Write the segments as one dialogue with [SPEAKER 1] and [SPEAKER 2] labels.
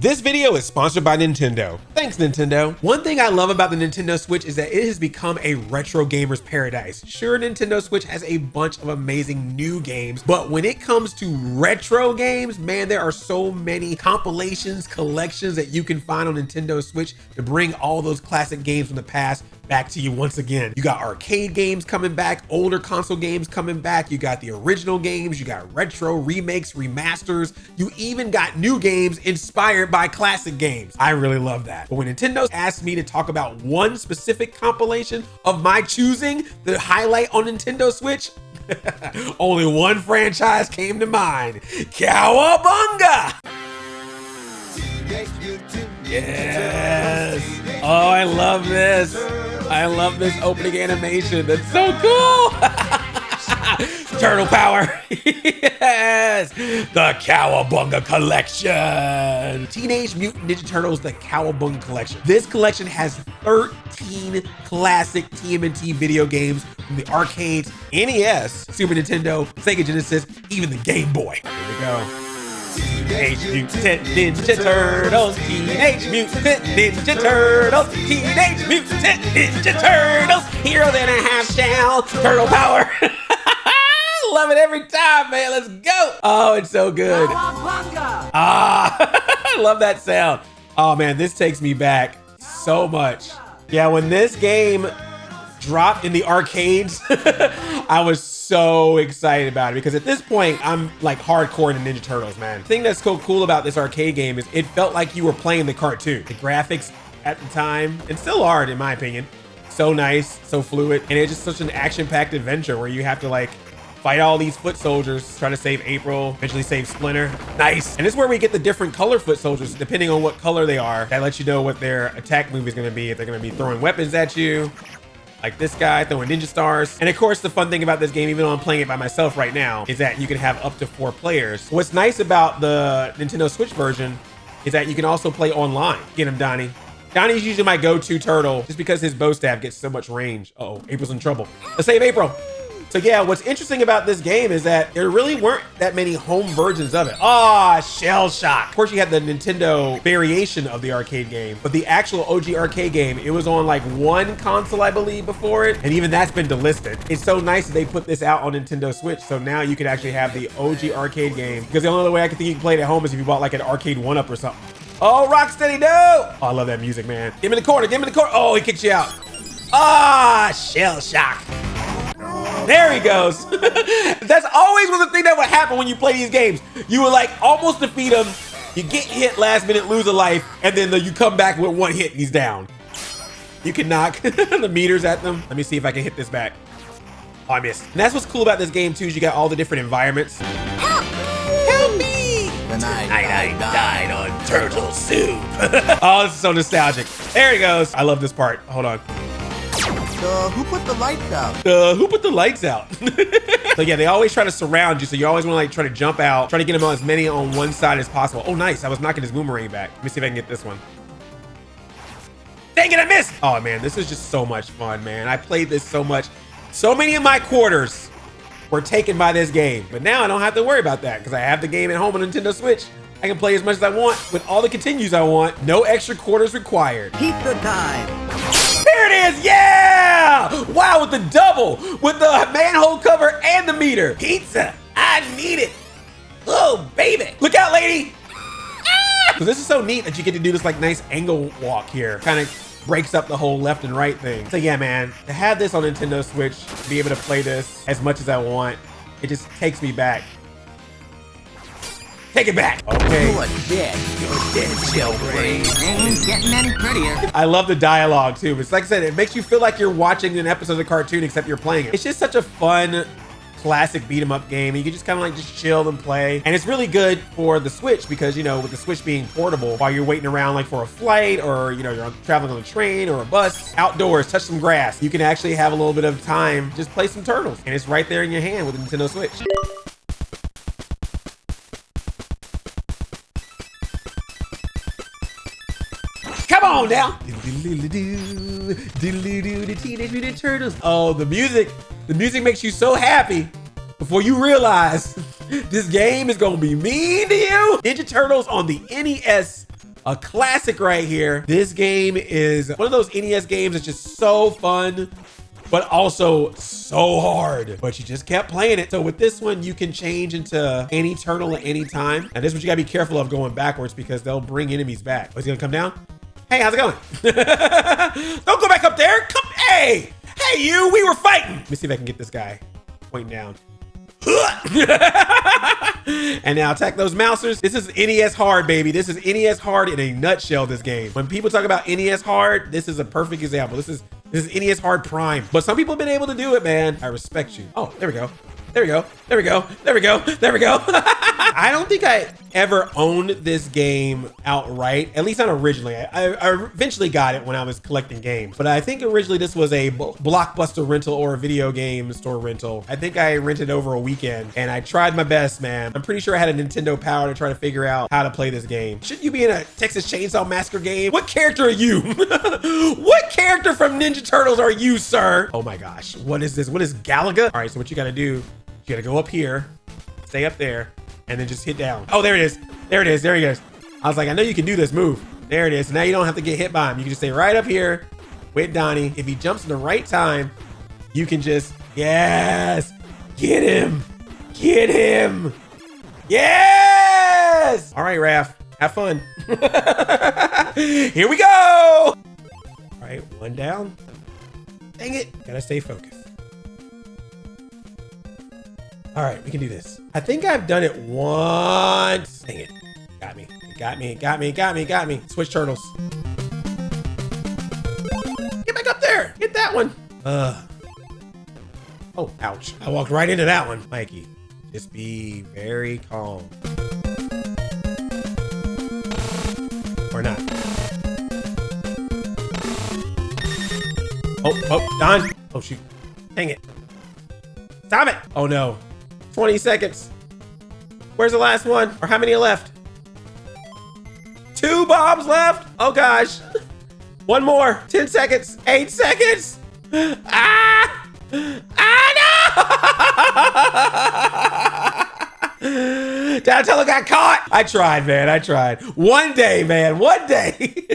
[SPEAKER 1] This video is sponsored by Nintendo. Thanks, Nintendo. One thing I love about the Nintendo Switch is that it has become a retro gamer's paradise. Sure, Nintendo Switch has a bunch of amazing new games, but when it comes to retro games, man, there are so many compilations, collections that you can find on Nintendo Switch to bring all those classic games from the past back to you once again. You got arcade games coming back, older console games coming back, you got the original games, you got retro remakes, remasters, you even got new games inspired by classic games. I really love that. But when Nintendo asked me to talk about one specific compilation of my choosing to highlight on Nintendo Switch, only one franchise came to mind: Cowabunga! Yes! Oh, I love this. I love this opening animation. That's so cool. Turtle power. Yes. The Cowabunga Collection. Teenage Mutant Ninja Turtles, the Cowabunga Collection. This collection has 13 classic TMNT video games from the arcades, NES, Super Nintendo, Sega Genesis, even the Game Boy. Here we go. Teenage Mutant Ninja Turtles, Teenage Mutant Ninja Turtles, Teenage Mutant Ninja Turtles, heroes in a half shell, turtle power. Love it every time, man. Let's go. Oh, it's so good. I love that sound. Oh man, this takes me back so much. Yeah, when this game dropped in the arcades, I was so excited about it because at this point, I'm like hardcore into Ninja Turtles, man. The thing that's so cool about this arcade game is it felt like you were playing the cartoon. The graphics at the time, and still are in my opinion, so nice, so fluid, and it's just such an action-packed adventure where you have to like fight all these foot soldiers, try to save April, eventually save Splinter. Nice. And this is where we get the different color foot soldiers, depending on what color they are. That lets you know what their attack move is gonna be, if they're gonna be throwing weapons at you, like this guy throwing ninja stars. And of course, the fun thing about this game, even though I'm playing it by myself right now, is that you can have up to 4 players. What's nice about the Nintendo Switch version is that you can also play online. Get him, Donnie. Donnie's usually my go-to turtle just because his bow staff gets so much range. Uh-oh, April's in trouble. Let's save April. So yeah, what's interesting about this game is that there really weren't that many home versions of it. Ah, Shell Shock. Of course, you had the Nintendo variation of the arcade game, but the actual OG arcade game, it was on like one console, I believe, before it, and even that's been delisted. It's so nice that they put this out on Nintendo Switch, so now you can actually have the OG arcade game, because the only other way I can think you can play it at home is if you bought like an arcade 1-up or something. Oh, Rocksteady, no! Oh, I love that music, man. Get him in the corner, get him in the corner. Oh, he kicks you out. Ah, Shell Shock. There he goes. That's always was the thing that would happen when you play these games. You would like almost defeat him, you get hit last minute, lose a life, and then you come back with one hit and he's down. You can knock the meters at them. Let me see if I can hit this back. Oh, I missed. And that's what's cool about this game too, is you got all the different environments. Help! Help me! Tonight I died on turtle soup. Oh, this is so nostalgic. There he goes. I love this part. Hold on.
[SPEAKER 2] Who put the lights out?
[SPEAKER 1] Who put the lights out? So yeah, they always try to surround you, so you always want to like try to jump out, try to get them on as many on one side as possible. Oh, nice. I was knocking his boomerang back. Let me see if I can get this one. Dang it, I missed! Oh man, this is just so much fun, man. I played this so much. So many of my quarters were taken by this game, but now I don't have to worry about that because I have the game at home on Nintendo Switch. I can play as much as I want with all the continues I want. No extra quarters required.
[SPEAKER 2] Pizza time.
[SPEAKER 1] There it is, yeah! Wow, with the double, with the manhole cover and the meter. Pizza, I need it. Oh, baby. Look out, lady. Ah! So this is so neat that you get to do this like nice angle walk here. Kind of breaks up the whole left and right thing. So yeah, man, to have this on Nintendo Switch, to be able to play this as much as I want, it just takes me back. Take it back. Okay.
[SPEAKER 2] You're dead, jailbreak. Ain't getting any prettier.
[SPEAKER 1] I love the dialogue too. It's like I said, it makes you feel like you're watching an episode of the cartoon, except you're playing it. It's just such a fun, classic beat 'em up game. You can just kind of like just chill and play. And it's really good for the Switch because, you know, with the Switch being portable, while you're waiting around like for a flight or, you know, you're traveling on a train or a bus, outdoors, touch some grass, you can actually have a little bit of time, just play some Turtles. And it's right there in your hand with the Nintendo Switch. Come on now. The Teenage Mutant Turtles. Oh, the music makes you so happy before you realize this game is gonna be mean to you. Ninja Turtles on the NES A classic right here. This game is one of those NES games that's just so fun, but also so hard. But you just kept playing it. So with this one, you can change into any turtle at any time. And this is what you gotta be careful of going backwards because they'll bring enemies back. Oh, is he gonna come down? Hey, how's it going? Don't go back up there. Come, hey, you, we were fighting. Let me see if I can get this guy pointing down. And now attack those mousers. This is NES hard, baby. This is NES hard in a nutshell, this game. When people talk about NES hard, this is a perfect example. This is NES hard prime. But some people have been able to do it, man. I respect you. Oh, there we go. There we go. There we go. There we go. There we go. I don't think I ever owned this game outright, at least not originally. I eventually got it when I was collecting games, but I think originally this was a Blockbuster rental or a video game store rental. I think I rented over a weekend and I tried my best, man. I'm pretty sure I had a Nintendo Power to try to figure out how to play this game. Should you be in a Texas Chainsaw Massacre game? What character are you? What character from Ninja Turtles are you, sir? Oh my gosh, what is this? What is Galaga? All right, so what you gotta do, you gotta go up here, stay up there, and then just hit down. Oh, there it is. There it is. There he goes. I was like, I know you can do this move. There it is. Now you don't have to get hit by him. You can just stay right up here with Donnie. If he jumps in the right time, you can just, yes, get him. Get him. Yes. All right, Raph, have fun. Here we go. All right, one down. Dang it. Gotta stay focused. All right, we can do this. I think I've done it once. Dang it. Got me. Got me. Got me. Got me. Got me. Switch turtles. Get back up there. Get that one. Oh, ouch. I walked right into that one. Mikey, just be very calm. Or not. Oh, Don. Oh, shoot. Dang it. Stop it. Oh, no. 20 seconds. Where's the last one? Or how many are left? 2 bombs left. Oh gosh. One more. 10 seconds. 8 seconds. Ah! Ah, no! Donatello got caught. I tried, man. I tried. One day, man. One day.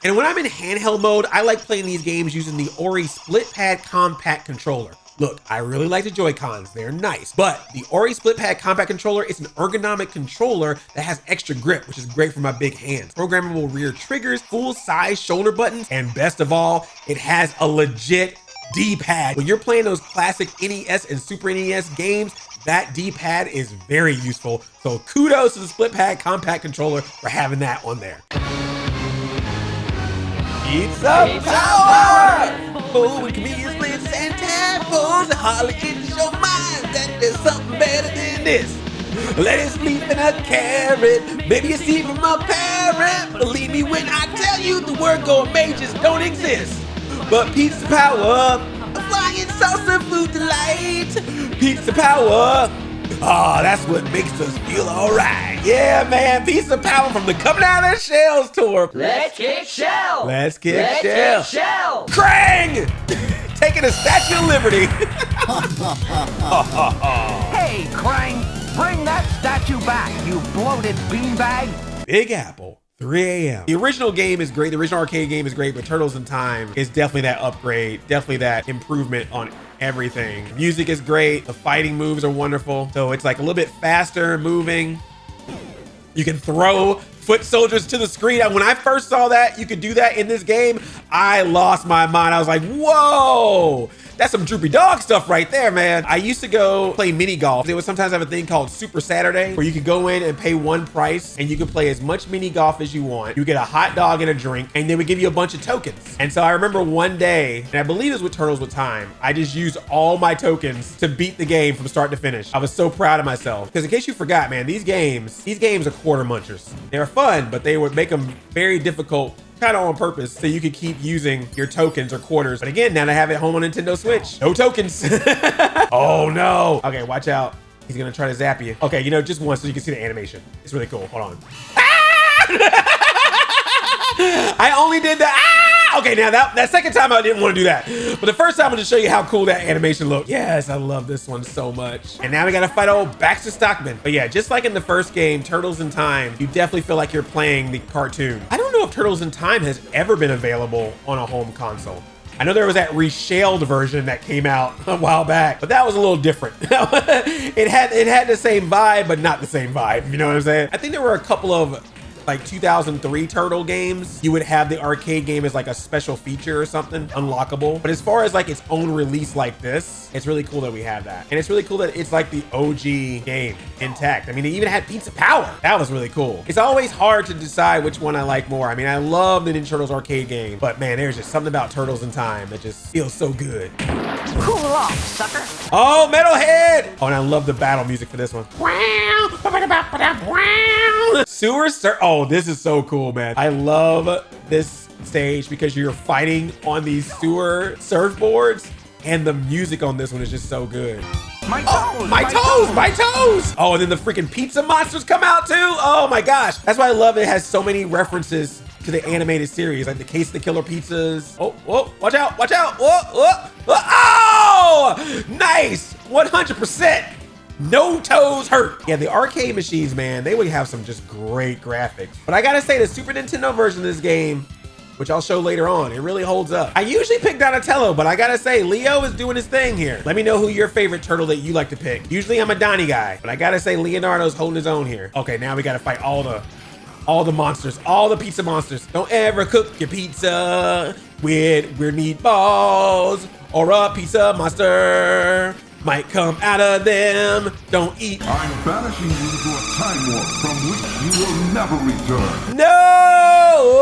[SPEAKER 1] And when I'm in handheld mode, I like playing these games using the Hori split pad compact controller. Look, I really like the Joy-Cons, they're nice, but the Hori split pad compact controller is an ergonomic controller that has extra grip, which is great for my big hands. Programmable rear triggers, full size shoulder buttons, and best of all, it has a legit D-pad. When you're playing those classic NES and Super NES games, that D-pad is very useful. So kudos to the split pad compact controller for having that on there. Pizza power! Oh, it can be splits and tadpoles. Hardly enters your mind that there's something better than this. Lettuce, leaf, and a carrot. Maybe a seed from a parrot. Believe me when I tell you the word gourmet just don't exist. But pizza power, a flying saucer food delight. Pizza power. Oh, that's what makes us feel all right. Yeah, man. Pizza power from the Coming Out of Their Shells tour.
[SPEAKER 2] Let's kick shell.
[SPEAKER 1] Let's kick shell.
[SPEAKER 2] Shell.
[SPEAKER 1] Krang! Taking a Statue of Liberty.
[SPEAKER 3] Hey, Krang, bring that statue back, you bloated beanbag.
[SPEAKER 1] Big Apple, 3 a.m. The original game is great. The original arcade game is great, but Turtles in Time is definitely that upgrade, definitely that improvement on everything. Music is great. The fighting moves are wonderful. So it's like a little bit faster moving. You can throw foot soldiers to the screen. When I first saw that you could do that in this game, I lost my mind. I was like, whoa, that's some droopy dog stuff right there, man. I used to go play mini golf. There was sometimes have a thing called Super Saturday where you could go in and pay one price and you could play as much mini golf as you want. You get a hot dog and a drink and they would give you a bunch of tokens. And so I remember one day, and I believe it was with Turtles with Time, I just used all my tokens to beat the game from start to finish. I was so proud of myself. Because in case you forgot, man, these games are quarter munchers. They're fun, but they would make them very difficult, kind of on purpose, so you could keep using your tokens or quarters. But again, now that I have it home on Nintendo Switch, no tokens. Oh no. Okay, watch out. He's gonna try to zap you. Okay, you know, just once so you can see the animation. It's really cool. Hold on. Ah! I only did the ah! Okay, now that second time I didn't want to do that. But the first time I'm gonna show you how cool that animation looked. Yes, I love this one so much. And now we gotta fight old Baxter Stockman. But yeah, just like in the first game, Turtles in Time, you definitely feel like you're playing the cartoon. I don't know if Turtles in Time has ever been available on a home console. I know there was that reshelled version that came out a while back, but that was a little different. it had the same vibe, but not the same vibe. You know what I'm saying? I think there were a couple of like 2003 Turtle games. You would have the arcade game as like a special feature or something, unlockable. But as far as like its own release like this, it's really cool that we have that. And it's really cool that it's like the OG game intact. I mean, it even had Pizza Power. That was really cool. It's always hard to decide which one I like more. I mean, I love the Ninja Turtles arcade game, but man, there's just something about Turtles in Time that just feels so good.
[SPEAKER 3] Cool off, sucker.
[SPEAKER 1] Oh, Metalhead! Oh, and I love the battle music for this one. Sewer Sir. Oh, this is so cool, man. I love this stage because you're fighting on these sewer surfboards, and the music on this one is just so good.
[SPEAKER 3] My toes!
[SPEAKER 1] My toes! My toes! Oh, and then the freaking pizza monsters come out too. Oh my gosh. That's why I love it. It has so many references to the animated series, like the Case of the Killer Pizzas. Oh, whoa, watch out, watch out. Whoa, whoa, whoa. Oh, nice. 100%. No toes hurt. Yeah, the arcade machines, man, they would have some just great graphics. But I gotta say, the Super Nintendo version of this game, which I'll show later on, it really holds up. I usually pick Donatello, but I gotta say, Leo is doing his thing here. Let me know who your favorite turtle that you like to pick. Usually I'm a Donnie guy, but I gotta say Leonardo's holding his own here. Okay, now we gotta fight all the monsters, all the pizza monsters. Don't ever cook your pizza with weird meatballs or a pizza monster might come out of them. Don't eat.
[SPEAKER 4] I'm banishing you to a time warp from which you will never return.
[SPEAKER 1] No!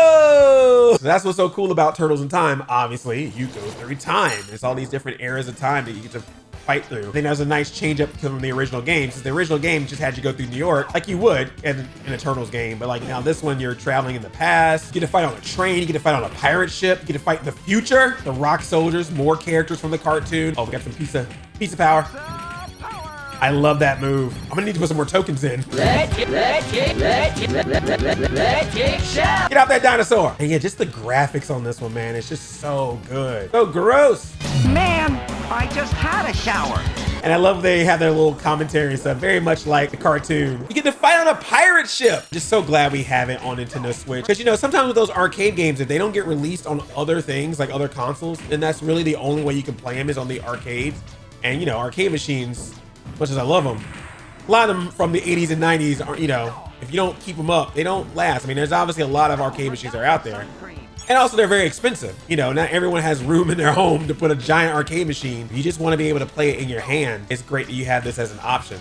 [SPEAKER 1] Whoa! So that's what's so cool about Turtles in Time. Obviously, you go through time. There's all these different eras of time that you get to fight through. I think that was a nice change up from the original game, since the original game just had you go through New York like you would in a Turtles game. But like now this one, you're traveling in the past. You get to fight on a train. You get to fight on a pirate ship. You get to fight in the future. The Rock Soldiers, more characters from the cartoon. Oh, we got some pizza power. I love that move. I'm gonna need to put some more tokens in. Get out that dinosaur. And yeah, just the graphics on this one, man, it's just so good. So gross.
[SPEAKER 3] Man, I just had a shower.
[SPEAKER 1] And I love they have their little commentary and stuff, very much like the cartoon. You get to fight on a pirate ship. Just so glad we have it on Nintendo Switch. Because, you know, sometimes with those arcade games, if they don't get released on other things, like other consoles, then that's really the only way you can play them is on the arcades. And, you know, arcade machines, as much as I love them, a lot of them from the 80s and 90s are, you know, if you don't keep them up, they don't last. I mean, there's obviously a lot of arcade machines that are out there. And also they're very expensive. You know, not everyone has room in their home to put a giant arcade machine. You just want to be able to play it in your hand. It's great that you have this as an option.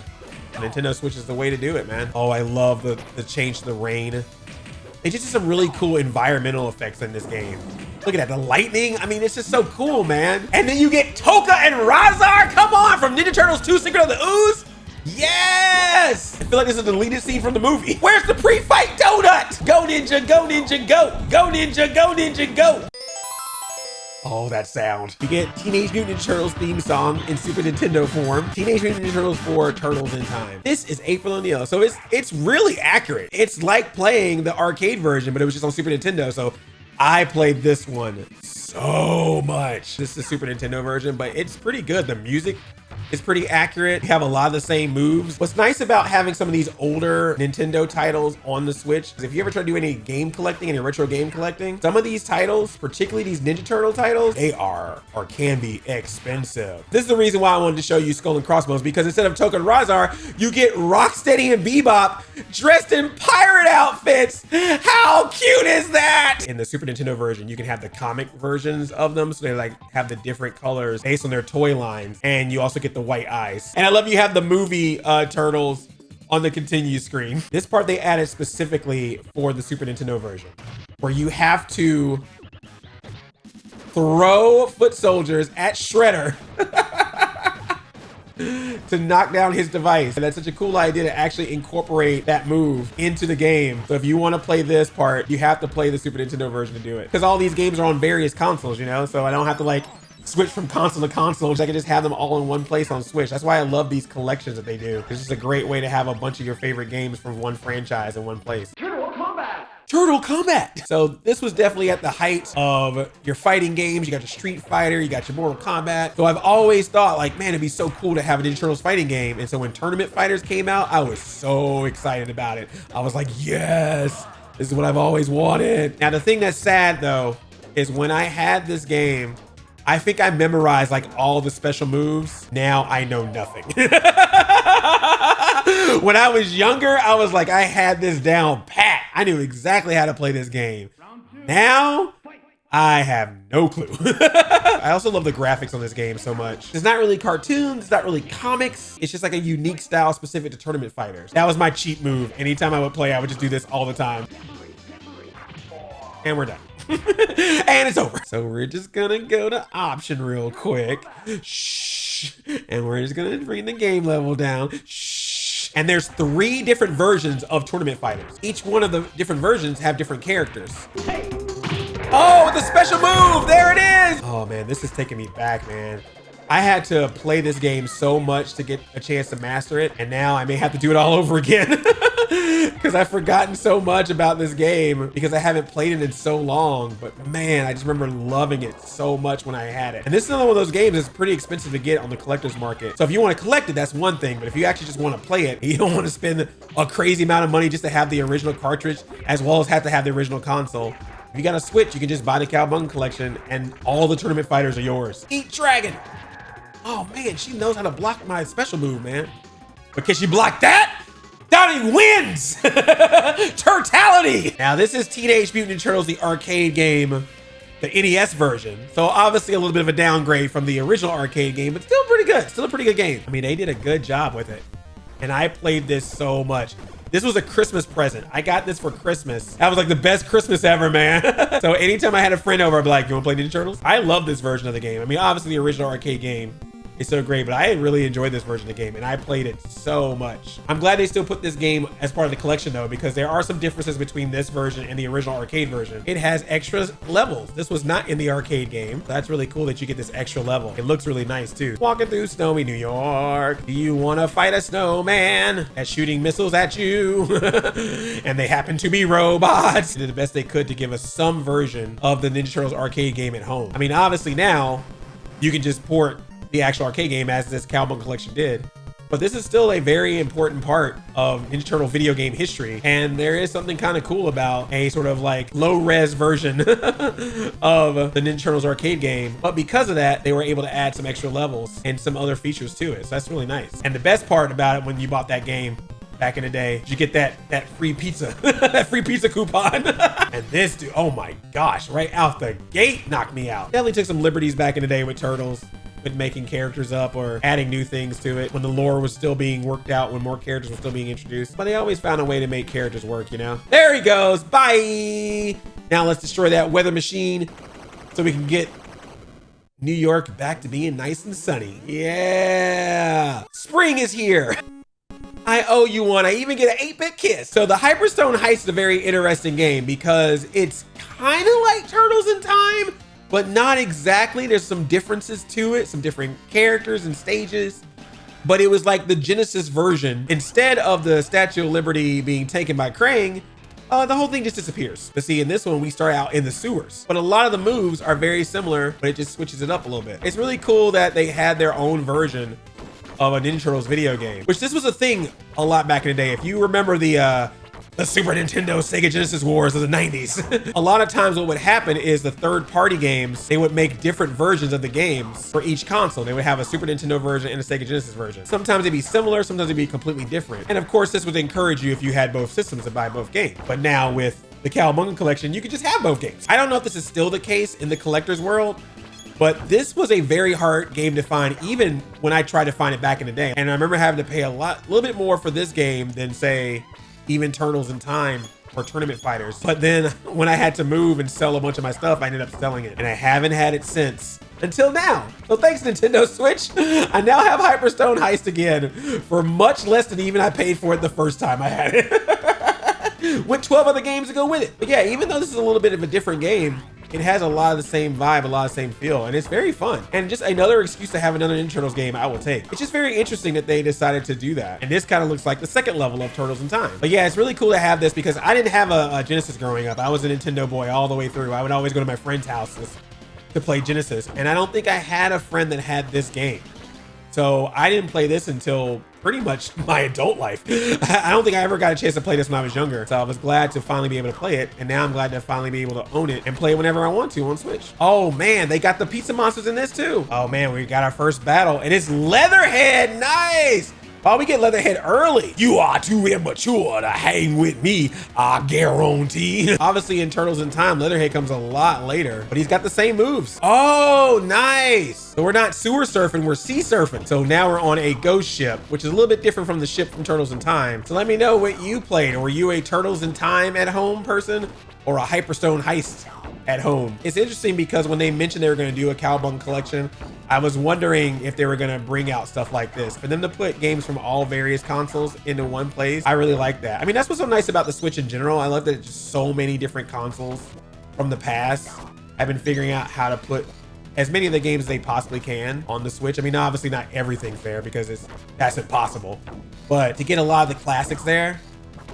[SPEAKER 1] Nintendo Switch is the way to do it, man. Oh, I love the change to the rain. They just did some really cool environmental effects in this game. Look at that, the lightning. I mean, it's just so cool, man. And then you get Toka and Razar. Come on, from Ninja Turtles 2 Secret of the Ooze. Yes! I feel like this is a deleted scene from the movie. Where's the pre-fight donut? Go Ninja, go Ninja, go! Go Ninja, go Ninja, go! Oh, that sound. You get Teenage Mutant Ninja Turtles theme song in Super Nintendo form. Teenage Mutant Ninja Turtles 4 Turtles in Time. This is April O'Neil, so it's really accurate. It's like playing the arcade version, but it was just on Super Nintendo, so I played this one so much. This is the Super Nintendo version, but it's pretty good. The music is pretty accurate. You have a lot of the same moves. What's nice about having some of these older Nintendo titles on the Switch is if you ever try to do any game collecting, any retro game collecting, some of these titles, particularly these Ninja Turtle titles, they are or can be expensive. This is the reason why I wanted to show you Skull and Crossbones, because instead of Toka and Razar, you get Rocksteady and Bebop dressed in pirate outfits. How cute is that? In the Super Nintendo version, you can have the comic versions of them, so they like have the different colors based on their toy lines, and you also get the white eyes. And I love you have the movie Turtles on the continue screen. This part they added specifically for the Super Nintendo version, where you have to throw foot soldiers at Shredder to knock down his device. And that's such a cool idea to actually incorporate that move into the game. So if you want to play this part, you have to play the Super Nintendo version to do it. Because all these games are on various consoles, you know? So I don't have to like switch from console to console. I can just have them all in one place on Switch. That's why I love these collections that they do. It's just a great way to have a bunch of your favorite games from one franchise in one place.
[SPEAKER 3] Turtle Combat!
[SPEAKER 1] Turtle Combat. So this was definitely at the height of your fighting games. You got your Street Fighter, you got your Mortal Kombat. So I've always thought like, man, it'd be so cool to have a Ninja Turtles fighting game. And so when Tournament Fighters came out, I was so excited about it. I was like, yes, this is what I've always wanted. Now, the thing that's sad though, is when I had this game, I think I memorized like all the special moves. Now I know nothing. When I was younger, I was like, I had this down pat. I knew exactly how to play this game. Now, I have no clue. I also love the graphics on this game so much. It's not really cartoons, it's not really comics. It's just like a unique style specific to tournament fighters. That was my cheat move. Anytime I would play, I would just do this all the time. And we're done. And it's over. So we're just gonna go to option real quick. Shh. And we're just gonna bring the game level down. Shh. And there's 3 different versions of tournament fighters. Each one of the different versions have different characters. Oh, the special move, there it is. Oh man, this is taking me back, man. I had to play this game so much to get a chance to master it. And now I may have to do it all over again because I've forgotten so much about this game because I haven't played it in so long. But man, I just remember loving it so much when I had it. And this is another one of those games that's pretty expensive to get on the collector's market. So if you want to collect it, that's one thing. But if you actually just want to play it, you don't want to spend a crazy amount of money just to have the original cartridge, as well as have to have the original console. If you got a Switch, you can just buy the Cowabunga Collection and all the tournament fighters are yours. Eat Dragon. Oh man, she knows how to block my special move, man. But can she block that? Donnie wins! Turtality! Now this is Teenage Mutant Ninja Turtles, the arcade game, the NES version. So obviously a little bit of a downgrade from the original arcade game, but still pretty good. Still a pretty good game. I mean, they did a good job with it. And I played this so much. This was a Christmas present. I got this for Christmas. That was like the best Christmas ever, man. So anytime I had a friend over, I'd be like, you wanna play Ninja Turtles? I love this version of the game. I mean, obviously the original arcade game is so great, but I really enjoyed this version of the game and I played it so much. I'm glad they still put this game as part of the collection though, because there are some differences between this version and the original arcade version. It has extra levels. This was not in the arcade game. So that's really cool that you get this extra level. It looks really nice too. Walking through snowy New York. Do you want to fight a snowman that's shooting missiles at you? And they happen to be robots. They did the best they could to give us some version of the Ninja Turtles arcade game at home. I mean, obviously now you can just port the actual arcade game as this Cowabunga Collection did. But this is still a very important part of Ninja Turtle video game history. And there is something kind of cool about a sort of like low res version of the Ninja Turtles arcade game. But because of that, they were able to add some extra levels and some other features to it. So that's really nice. And the best part about it when you bought that game back in the day, you get that free pizza, that free pizza coupon. And this dude, oh my gosh, right out the gate knocked me out. Definitely took some liberties back in the day with Turtles, with making characters up or adding new things to it when the lore was still being worked out, when more characters were still being introduced. But they always found a way to make characters work, you know? There he goes, bye! Now let's destroy that weather machine so we can get New York back to being nice and sunny. Yeah! Spring is here! I owe you one. I even get an 8-bit kiss. So the Hyperstone Heist is a very interesting game because it's kind of like Turtles in Time, but not exactly. There's some differences to it, some different characters and stages. But it was like the Genesis version. Instead of the Statue of Liberty being taken by Krang, the whole thing just disappears. But see, in this one, we start out in the sewers. But a lot of the moves are very similar, but it just switches it up a little bit. It's really cool that they had their own version of a Ninja Turtles video game, which this was a thing a lot back in the day. If you remember the Super Nintendo Sega Genesis Wars of the 90s. A lot of times what would happen is the third-party games, they would make different versions of the games for each console. They would have a Super Nintendo version and a Sega Genesis version. Sometimes they'd be similar, sometimes they'd be completely different. And of course, this would encourage you if you had both systems to buy both games. But now with the Cowabunga Collection, you could just have both games. I don't know if this is still the case in the collector's world, but this was a very hard game to find, even when I tried to find it back in the day. And I remember having to pay a little bit more for this game than say, even Turtles in Time or Tournament Fighters. But then when I had to move and sell a bunch of my stuff, I ended up selling it. And I haven't had it since, until now. So thanks, Nintendo Switch. I now have Hyperstone Heist again for much less than even I paid for it the first time I had it. With 12 other games to go with it. But yeah, even though this is a little bit of a different game, it has a lot of the same vibe, a lot of the same feel, and it's very fun. And just another excuse to have another Ninja Turtles game I will take. It's just very interesting that they decided to do that. And this kind of looks like the second level of Turtles in Time. But yeah, it's really cool to have this because I didn't have a Genesis growing up. I was a Nintendo boy all the way through. I would always go to my friends' houses to play Genesis. And I don't think I had a friend that had this game. So I didn't play this until pretty much my adult life. I don't think I ever got a chance to play this when I was younger. So I was glad to finally be able to play it. And now I'm glad to finally be able to own it and play it whenever I want to on Switch. Oh man, they got the pizza monsters in this too. Oh man, we got our first battle and it's Leatherhead. Nice. Oh, we get Leatherhead early. You are too immature to hang with me, I guarantee. Obviously in Turtles in Time, Leatherhead comes a lot later, but he's got the same moves. Oh, nice. So we're not sewer surfing, we're sea surfing. So now we're on a ghost ship, which is a little bit different from the ship from Turtles in Time. So let me know what you played. Were you a Turtles in Time at home person or a Hyperstone Heist at home? It's interesting because when they mentioned they were going to do a Cowabunga Collection, I was wondering if they were going to bring out stuff like this. For them to put games from all various consoles into one place, I really like that. I mean, that's what's so nice about the Switch in general. I love that it's just so many different consoles from the past have been figuring out how to put as many of the games as they possibly can on the Switch. I mean, obviously not everything's there because that's impossible, but to get a lot of the classics there,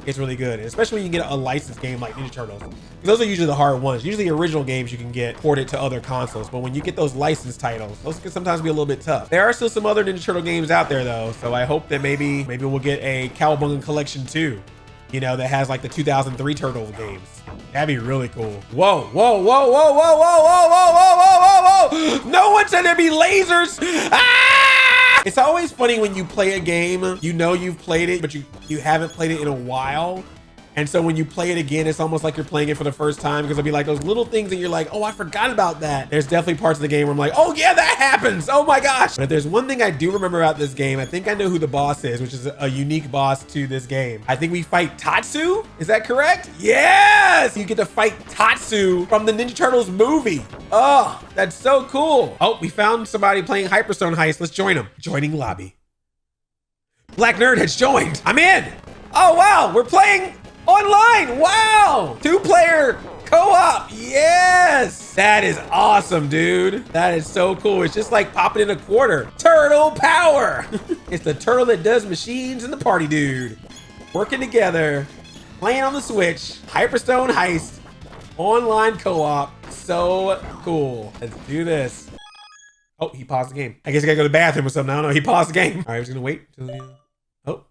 [SPEAKER 1] it's really good. And especially when you get a licensed game like Ninja Turtles. Those are usually the hard ones. Usually original games you can get ported to other consoles, but when you get those licensed titles, those can sometimes be a little bit tough. There are still some other Ninja Turtle games out there though, so I hope that maybe we'll get a Cowabunga Collection 2, you know, that has like the 2003 Turtles games. That'd be really cool. Whoa, whoa, whoa, whoa, whoa, whoa, whoa, whoa, whoa, whoa, whoa, whoa. No one said there'd be lasers. Ah! It's always funny when you play a game, you know you've played it, but you haven't played it in a while. And so when you play it again, it's almost like you're playing it for the first time because it'll be like those little things that you're like, oh, I forgot about that. There's definitely parts of the game where I'm like, oh yeah, that happens. Oh my gosh. But if there's one thing I do remember about this game, I think I know who the boss is, which is a unique boss to this game. I think we fight Tatsu. Is that correct? Yes. You get to fight Tatsu from the Ninja Turtles movie. Oh, that's so cool. Oh, we found somebody playing Hyperstone Heist. Let's join them. Joining lobby. Black Nerd has joined. I'm in. Oh, wow. We're playing online. Wow. 2-player co-op. Yes. That is awesome, dude. That is so cool. It's just like popping in a quarter. Turtle power. It's the turtle that does machines and the party dude. Working together, playing on the Switch. Hyperstone Heist. Online co-op. So cool. Let's do this. Oh, he paused the game. I guess I gotta go to the bathroom or something. I don't know. He paused the game. All right, I was gonna wait till you. Oh,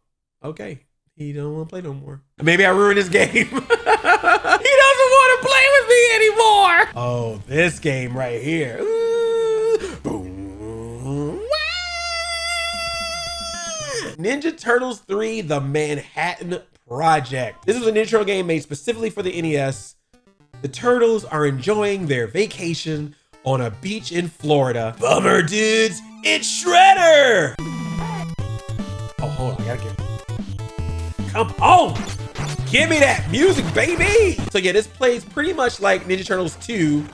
[SPEAKER 1] okay. He don't want to play no more. Maybe I ruined his game. He doesn't want to play with me anymore. Oh, this game right here. Ooh. Boom. Ninja Turtles 3, The Manhattan Project. This was an intro game made specifically for the NES. The Turtles are enjoying their vacation on a beach in Florida. Bummer, dudes. It's Shredder. Oh, hold on. I gotta get it. Come on, give me that music, baby. So yeah, this plays pretty much like Ninja Turtles 2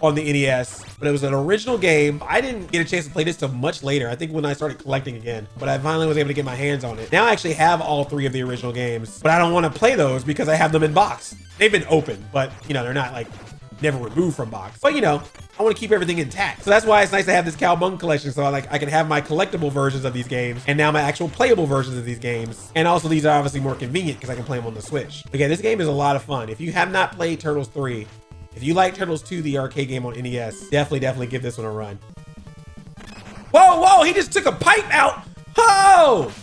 [SPEAKER 1] on the NES, but it was an original game. I didn't get a chance to play this till much later. I think when I started collecting again, but I finally was able to get my hands on it. Now I actually have all 3 of the original games, but I don't want to play those because I have them in box. They've been open, but you know, they're not like never removed from box. But you know, I want to keep everything intact. So that's why it's nice to have this Cowabunga Collection. So I can have my collectible versions of these games and now my actual playable versions of these games. And also these are obviously more convenient because I can play them on the Switch. But yeah, this game is a lot of fun. If you have not played Turtles 3, if you like Turtles 2, the arcade game on NES, definitely give this one a run. Whoa, whoa, he just took a pipe out. Oh,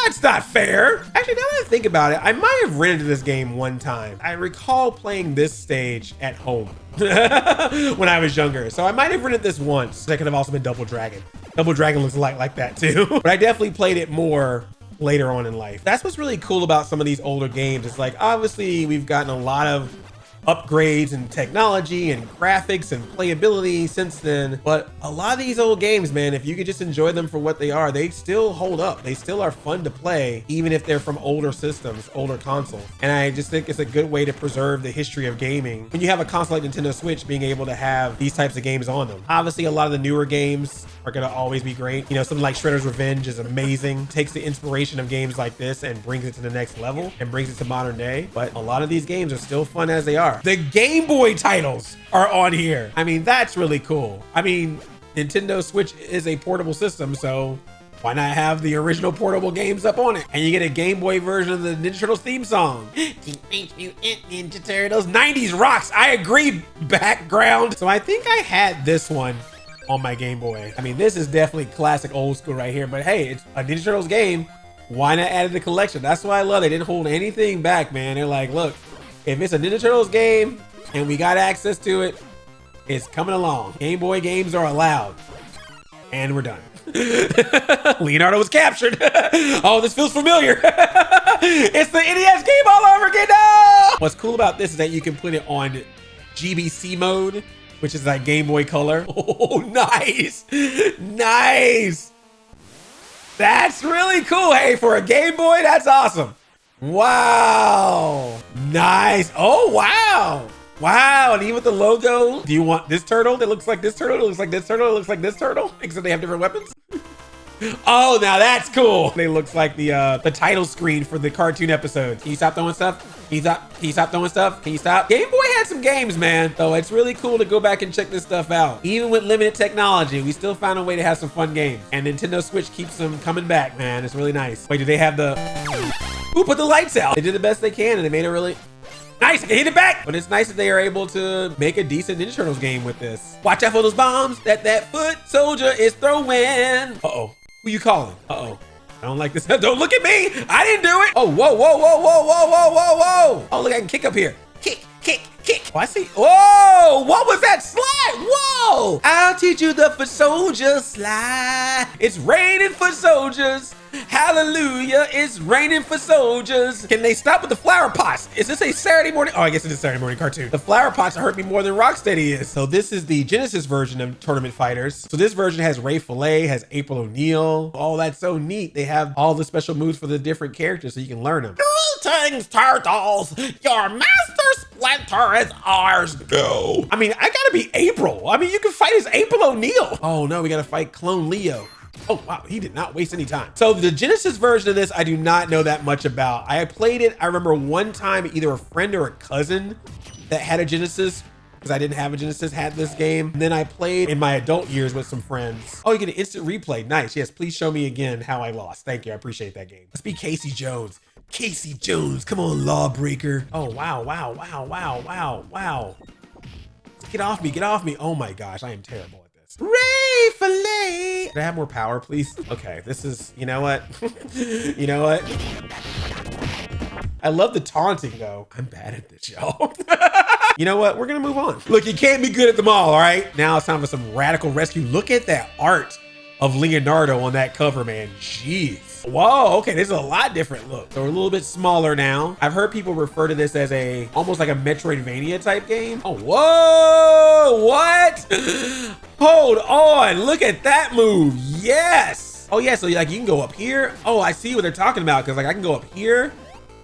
[SPEAKER 1] that's not fair. Actually, now that I think about it, I might have rented this game one time. I recall playing this stage at home when I was younger. So I might have rented this once. That could have also been Double Dragon. Double Dragon looks a lot like that too. But I definitely played it more later on in life. That's what's really cool about some of these older games. It's like, obviously we've gotten a lot of upgrades and technology and graphics and playability since then, but a lot of these old games, man, if you could just enjoy them for what they are, they still hold up. They still are fun to play, even if they're from older systems, older consoles. And I just think it's a good way to preserve the history of gaming when you have a console like Nintendo Switch being able to have these types of games on them. Obviously a lot of the newer games are gonna always be great. You know, something like Shredder's Revenge is amazing, takes the inspiration of games like this and brings it to the next level and brings it to modern day. But a lot of these games are still fun as they are. more. The Game Boy titles are on here. I mean, that's really cool. I mean, Nintendo Switch is a portable system, so why not have the original portable games up on it? And you get a Game Boy version of the Ninja Turtles theme song. Teenage Mutant Ninja Turtles. 90s rocks. I agree, background. So I think I had this one on my Game Boy. I mean, this is definitely classic old school right here, but hey, it's a Ninja Turtles game. Why not add it to the collection? That's why I love it. They didn't hold anything back, man. They're like, look, if it's a Ninja Turtles game and we got access to it, it's coming along. Game Boy games are allowed. And we're done. Leonardo was captured. Oh, this feels familiar. It's the NES game all over again. No! What's cool about this is that you can put it on GBC mode, which is like Game Boy Color. Oh, nice. Nice. That's really cool. Hey, for a Game Boy, that's awesome. Wow. Nice. Oh, wow. Wow, and even with the logo, do you want this turtle that looks like this turtle? It looks like this turtle. It looks like this turtle. Except they have different weapons. Oh, now that's cool. They looks like the title screen for the cartoon episode. Can you stop throwing stuff? Can you stop throwing stuff? Can you stop? Game Boy had some games, man. So it's really cool to go back and check this stuff out. Even with limited technology, we still found a way to have some fun games. And Nintendo Switch keeps them coming back, man. It's really nice. Wait, do they have the... Ooh, put the lights out. They did the best they can and they made it really... Nice, I can hit it back. But it's nice that they are able to make a decent Ninja Turtles game with this. Watch out for those bombs that foot soldier is throwing. Uh-oh, who you calling? Uh-oh, I don't like this. Don't look at me, I didn't do it. Oh, whoa, whoa, whoa, whoa, whoa, whoa, whoa, whoa. Oh, look, I can kick up here. Kick, kick, kick. Oh, I see. Whoa, what was that slide? Whoa, I'll teach you the foot soldier slide. It's raining foot soldiers. Hallelujah, it's raining for soldiers. Can they stop with the flower pots? Is this a Saturday morning? Oh, I guess it is Saturday morning cartoon. The flower pots hurt me more than Rocksteady is. So this is the Genesis version of Tournament Fighters. So this version has Ray Fillet, has April O'Neil. Oh, that's so neat. They have all the special moves for the different characters so you can learn them. Greetings, Turtles. Your master Splinter is ours. Go. I mean, I gotta be April. I mean, you can fight as April O'Neil. Oh no, we gotta fight Clone Leo. Oh, wow, he did not waste any time. So the Genesis version of this, I do not know that much about. I played it, I remember one time, either a friend or a cousin that had a Genesis, because I didn't have a Genesis, had this game. And then I played in my adult years with some friends. Oh, you get an instant replay. Nice, yes, please show me again how I lost. Thank you, I appreciate that game. Let's be Casey Jones. Casey Jones, come on, Lawbreaker. Oh, wow, wow, wow, wow, wow, wow. Get off me, get off me. Oh my gosh, I am terrible at this. Ray Fillet. Can I have more power, please? Okay, this is, you know what? You know what? I love the taunting though. I'm bad at this, y'all. You know what? We're gonna move on. Look, you can't be good at them all right? Now it's time for some radical rescue. Look at that art of Leonardo on that cover, man. Jeez. Whoa, okay, this is a lot different look. So we're a little bit smaller now. I've heard people refer to this as almost like a Metroidvania type game. Oh, whoa, what? Hold on, look at that move. Yes. Oh yeah, so like you can go up here. Oh, I see what they're talking about, because like I can go up here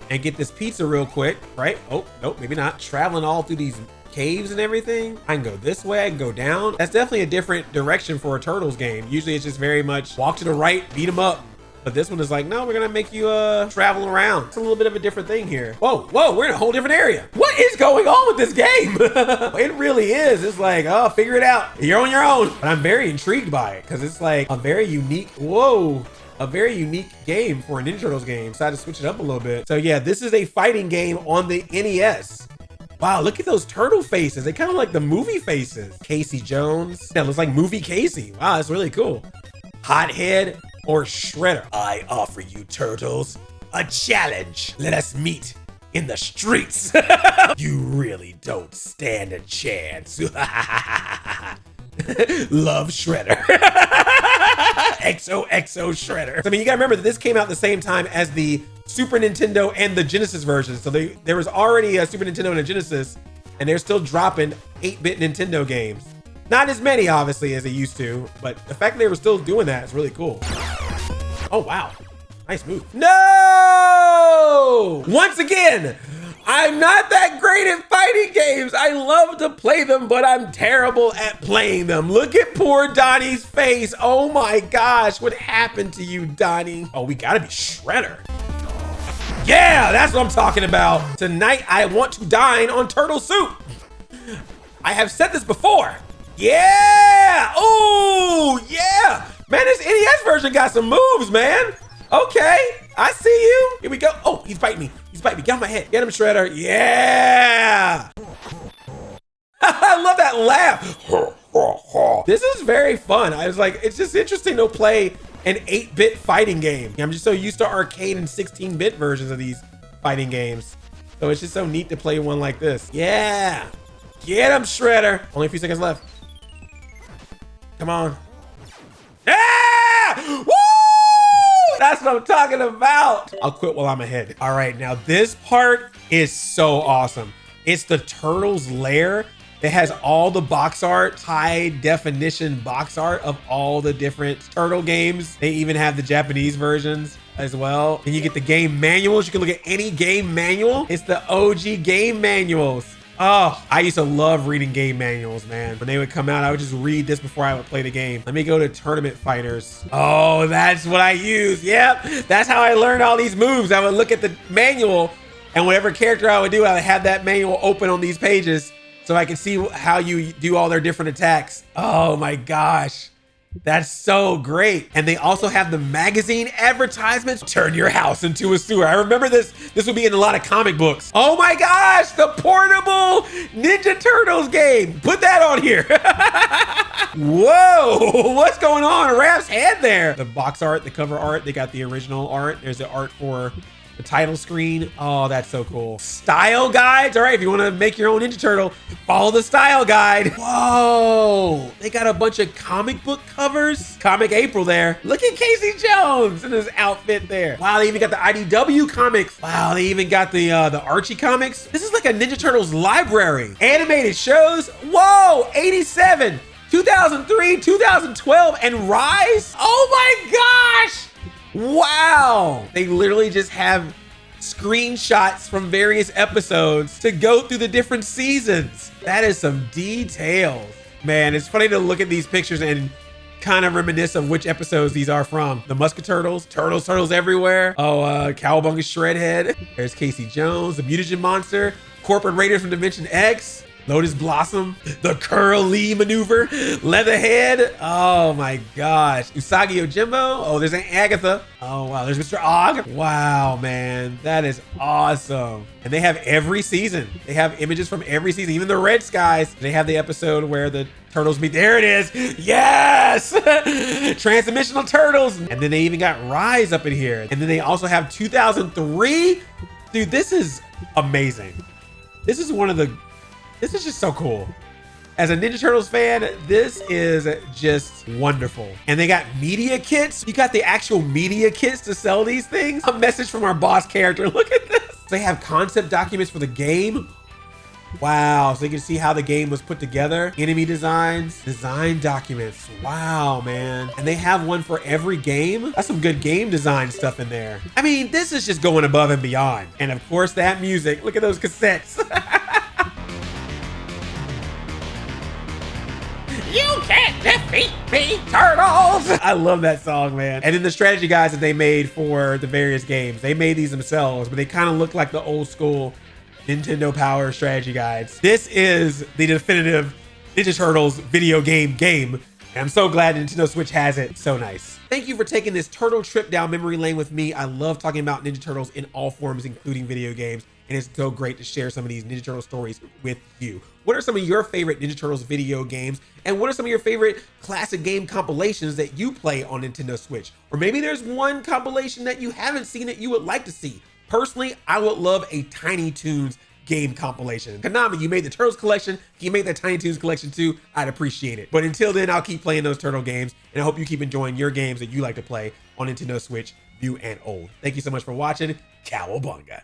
[SPEAKER 1] and get this pizza real quick, right? Oh, nope, maybe not. Traveling all through these caves and everything. I can go this way, I can go down. That's definitely a different direction for a Turtles game. Usually it's just very much walk to the right, beat them up. But this one is like, no, we're gonna make you travel around. It's a little bit of a different thing here. Whoa, whoa, we're in a whole different area. What is going on with this game? It really is. It's like, oh, figure it out. You're on your own. But I'm very intrigued by it because it's like a very unique, whoa, a very unique game for a Ninja Turtles game. Decided to switch it up a little bit. So yeah, this is a fighting game on the NES. Wow, look at those turtle faces. They kind of like the movie faces. Casey Jones. That looks like movie Casey. Wow, that's really cool. Hothead or Shredder. I offer you, Turtles, a challenge. Let us meet in the streets. You really don't stand a chance. Love Shredder. XOXO Shredder. I mean, you gotta remember that this came out the same time as the Super Nintendo and the Genesis version. So there was already a Super Nintendo and a Genesis, and they're still dropping 8-bit Nintendo games. Not as many, obviously, as they used to, but the fact that they were still doing that is really cool. Oh, wow. Nice move. No! Once again, I'm not that great at fighting games. I love to play them, but I'm terrible at playing them. Look at poor Donnie's face. Oh my gosh, what happened to you, Donnie? Oh, we gotta be Shredder. Yeah, that's what I'm talking about. Tonight, I want to dine on turtle soup. I have said this before. Yeah. Oh, yeah. Man, this NES version got some moves, man. Okay, I see you. Here we go. Oh, he's biting me. He's biting me. Get on my head. Get him, Shredder. Yeah. I love that laugh. This is very fun. I was like, it's just interesting to play an 8-bit fighting game. I'm just so used to arcade and 16-bit versions of these fighting games. So it's just so neat to play one like this. Yeah. Get him, Shredder. Only a few seconds left. Come on. Ah! Woo! That's what I'm talking about. I'll quit while I'm ahead. All right, now this part is so awesome. It's the Turtles Lair. It has all the box art, high definition box art of all the different turtle games. They even have the Japanese versions as well. And you get the game manuals. You can look at any game manual. It's the OG game manuals. Oh, I used to love reading game manuals, man. When they would come out, I would just read this before I would play the game. Let me go to Tournament Fighters. Oh, that's what I use. Yep, that's how I learned all these moves. I would look at the manual, and whatever character I would do, I would have that manual open on these pages so I could see how you do all their different attacks. Oh my gosh. That's so great. And they also have the magazine advertisements. Turn your house into a sewer. I remember this would be in a lot of comic books. Oh my gosh, the portable Ninja Turtles game. Put that on here. Whoa, what's going on? Raph's head there. The box art, the cover art, they got the original art. There's the art for the title screen. Oh, that's so cool. Style guides. All right, if you want to make your own Ninja Turtle, follow the style guide. Whoa, they got a bunch of comic book covers. Comic April there. Look at Casey Jones in his outfit there. Wow, they even got the IDW comics. Wow, they even got the Archie comics. This is like a Ninja Turtles library. Animated shows. Whoa, 87, 2003, 2012, and Rise. Oh my gosh. Wow, they literally just have screenshots from various episodes to go through the different seasons. That is some details. Man, it's funny to look at these pictures and kind of reminisce of which episodes these are from. The Musket Turtles, Turtles Everywhere. Oh, Cowabunga Shredhead. There's Casey Jones, the Mutagen Monster, Corporate Raiders from Dimension X, Lotus Blossom, the Curly Maneuver, Leatherhead. Oh my gosh. Usagi Yojimbo. Oh, there's Aunt Agatha. Oh wow, there's Mr. Og. Wow, man, that is awesome. And they have every season. They have images from every season, even the Red Skies. They have the episode where the turtles meet. There it is. Yes. Transdimensional Turtles. And then they even got Rise up in here. And then they also have 2003. Dude, this is amazing. This is just so cool. As a Ninja Turtles fan, this is just wonderful. And they got media kits. You got the actual media kits to sell these things. A message from our boss character. Look at this. They have concept documents for the game. Wow, so you can see how the game was put together. Enemy designs, design documents. Wow, man. And they have one for every game. That's some good game design stuff in there. I mean, this is just going above and beyond. And of course, that music. Look at those cassettes. You can't defeat me, Turtles! I love that song, man. And then the strategy guides that they made for the various games. They made these themselves, but they kind of look like the old school Nintendo Power strategy guides. This is the definitive Ninja Turtles video game. And I'm so glad Nintendo Switch has it. So nice. Thank you for taking this turtle trip down memory lane with me. I love talking about Ninja Turtles in all forms, including video games. And it's so great to share some of these Ninja Turtle stories with you. What are some of your favorite Ninja Turtles video games? And what are some of your favorite classic game compilations that you play on Nintendo Switch? Or maybe there's one compilation that you haven't seen that you would like to see. Personally, I would love a Tiny Toons game compilation. KONAMI, you made the Turtles collection. Can you make that Tiny Toons collection too? I'd appreciate it. But until then, I'll keep playing those turtle games. And I hope you keep enjoying your games that you like to play on Nintendo Switch, new and old. Thank you so much for watching. Cowabunga.